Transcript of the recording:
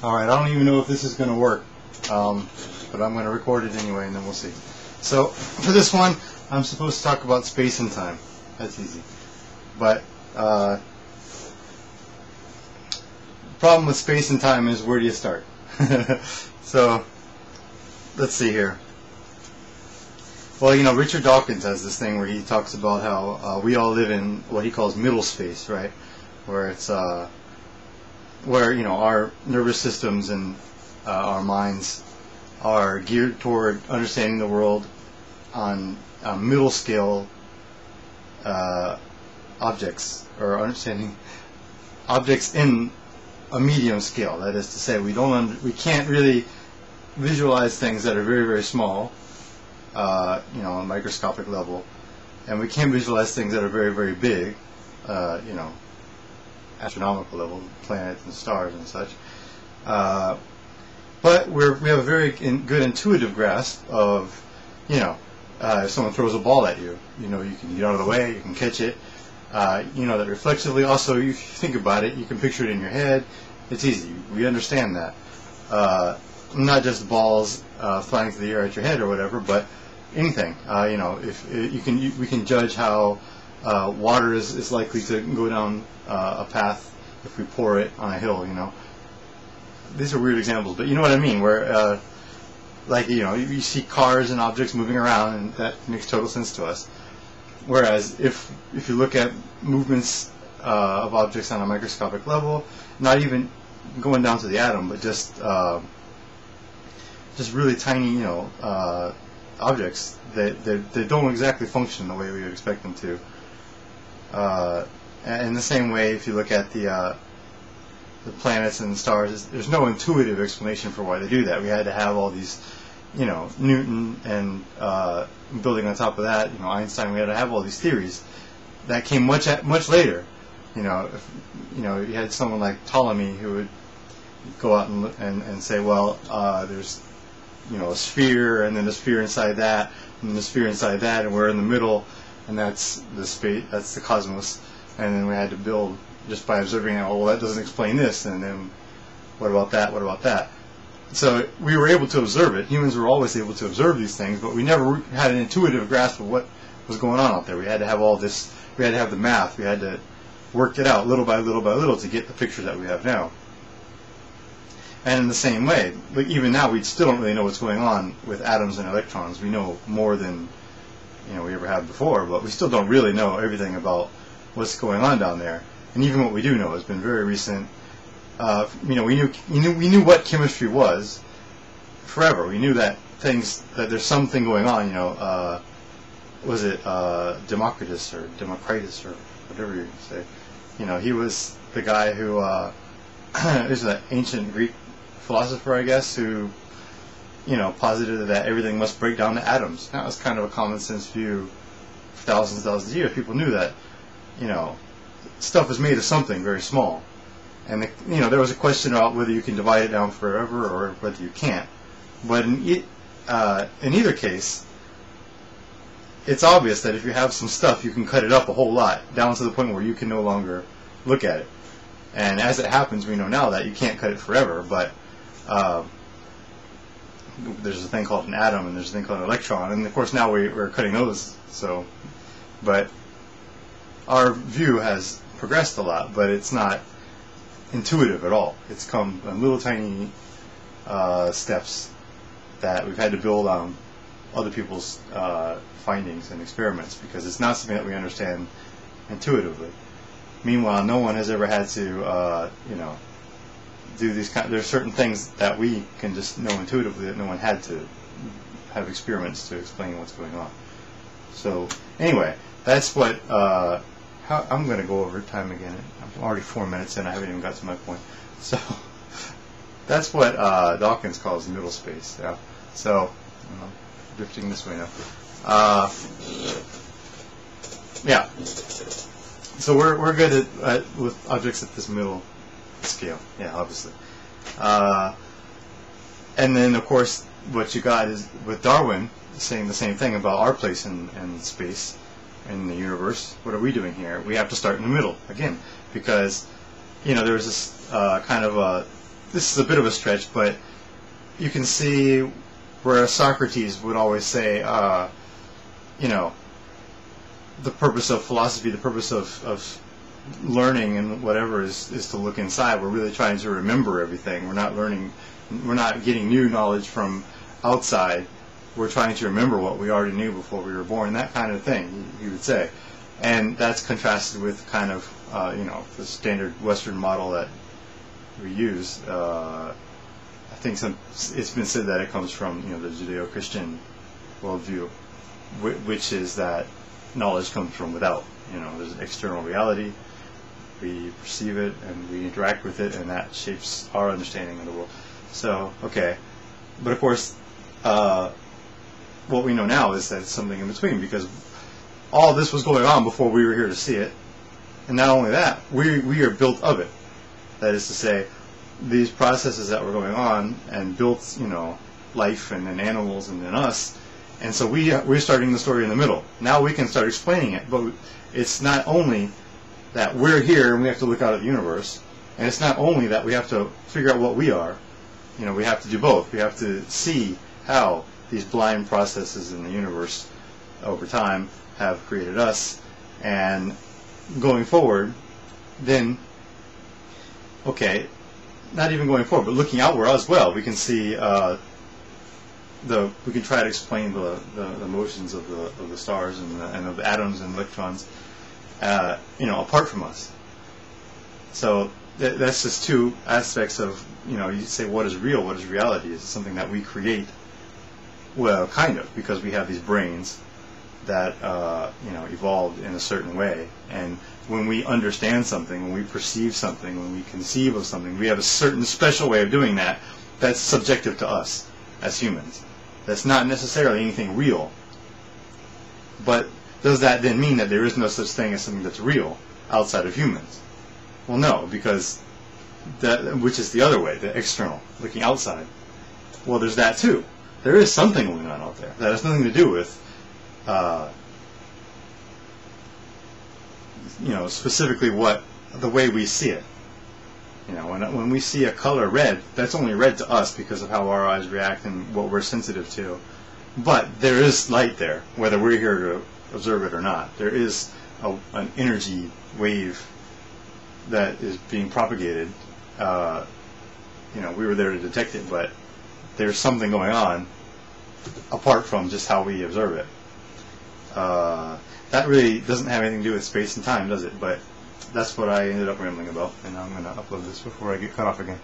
Alright, I don't even know if this is going to work, but I'm going to record it anyway and then we'll see. So, for this one, I'm supposed to talk about space and time. That's easy. But, the problem with space and time is, where do you start? So, let's see here. Well, you know, Richard Dawkins has this thing where he talks about how we all live in what he calls middle space, right? Where it's, where, you know, our nervous systems and our minds are geared toward understanding the world on middle scale objects, or understanding objects in a medium scale. That is to say, we can't really visualize things that are very, very small, you know, on a microscopic level, and we can visualize things that are very, very big, you know, astronomical level, planets and stars and such. But we have a very good intuitive grasp of, you know, if someone throws a ball at you, you know, you can get out of the way, you can catch it. You know that reflexively. Also, if you think about it, you can picture it in your head. It's easy. We understand that. Not just balls flying through the air at your head or whatever, but anything. You know, if we can judge how water is likely to go down a path if we pour it on a hill. You know, these are weird examples, but you know what I mean. Where like, you know, you see cars and objects moving around, and that makes total sense to us. Whereas if you look at movements of objects on a microscopic level, not even going down to the atom, but just really tiny, you know, objects that don't exactly function the way we would expect them to. And in the same way, if you look at the planets and the stars, there's no intuitive explanation for why they do that. We had to have all these, you know, Newton and building on top of that, you know, Einstein. We had to have all these theories that came much later. You know, you had someone like Ptolemy who would go out and say, well, there's, you know, a sphere, and then a sphere inside that, and then a sphere inside that, and we're in the middle, and that's the space, that's the cosmos. And then we had to build just by observing, oh, well, that doesn't explain this, and then what about that? What about that? So we were able to observe it. Humans were always able to observe these things, but we never had an intuitive grasp of what was going on out there. We had to have all this. We had to have the math. We had to work it out little by little by little to get the picture that we have now. And in the same way, like even now, we still don't really know what's going on with atoms and electrons. We know more than, you know, we ever have before, but we still don't really know everything about what's going on down there. And even what we do know has been very recent. You know, we knew what chemistry was forever. We knew that there's something going on. You know, was it Democritus or whatever you say? You know, he was the guy who is an ancient Greek philosopher, I guess, who, you know, posited that everything must break down to atoms. That was kind of a common sense view for thousands of years. People knew that, you know, stuff is made of something very small. And, you know, there was a question about whether you can divide it down forever or whether you can't. But in either case, it's obvious that if you have some stuff, you can cut it up a whole lot, down to the point where you can no longer look at it. And as it happens, we know now that you can't cut it forever, but there's a thing called an atom, and there's a thing called an electron, and of course now we're cutting those. So, but our view has progressed a lot, but it's not intuitive at all. It's come in little tiny steps that we've had to build on other people's findings and experiments, because it's not something that we understand intuitively. Meanwhile, no one has ever had to, you know, do these there's certain things that we can just know intuitively that no one had to have experiments to explain what's going on. So anyway, that's what I'm going to go over time again. I'm already 4 minutes in. I haven't even got to my point. So that's what Dawkins calls middle space. Yeah. So I'm drifting this way now. Yeah. So we're good with objects at this middle scale. Yeah, obviously. And then of course what you got is with Darwin saying the same thing about our place in space. In the universe, what are we doing here? We have to start in the middle again, because, you know, there's this kind of a this is a bit of a stretch, but you can see where Socrates would always say, you know, the purpose of philosophy, the purpose of learning and whatever is to look inside. We're really trying to remember everything. We're not getting new knowledge from outside. We're trying to remember what we already knew before we were born, that kind of thing, you would say. And that's contrasted with kind of, you know, the standard Western model that we use. I think it's been said that it comes from, you know, the Judeo-Christian worldview, which is that knowledge comes from without. You know, there's an external reality. We perceive it and we interact with it, and that shapes our understanding of the world. So, okay. But of course, what we know now is that it's something in between, because all this was going on before we were here to see it. And not only that, we are built of it. That is to say, these processes that were going on and built, you know, life and then animals and then us. And so we're starting the story in the middle. Now we can start explaining it, but it's not only that we're here and we have to look out at the universe, and it's not only that we have to figure out what we are. You know, we have to do both. We have to see how these blind processes in the universe over time have created us, and going forward, then, okay, not even going forward, but looking outward as well, we can see we can try to explain the motions of the stars and of the atoms and electrons, you know, apart from us. So that's just two aspects of, you know, you say what is real, what is reality? Is it something that we create? Well, kind of, because we have these brains that you know, evolved in a certain way, and when we understand something, when we perceive something, when we conceive of something, we have a certain special way of doing that that's subjective to us as humans. That's not necessarily anything real. But does that then mean that there is no such thing as something that's real outside of humans? Well, no, because which is the other way, the external, looking outside. Well, there's that too. There is something going on out there that has nothing to do with you know, specifically the way we see it. You know, when we see a color red, that's only red to us because of how our eyes react and what we're sensitive to. But there is light there, whether we're here to observe it or not. There is an energy wave that is being propagated. You know, we were there to detect it, but there's something going on apart from just how we observe it. That really doesn't have anything to do with space and time, does it? But that's what I ended up rambling about, and I'm going to upload this before I get cut off again.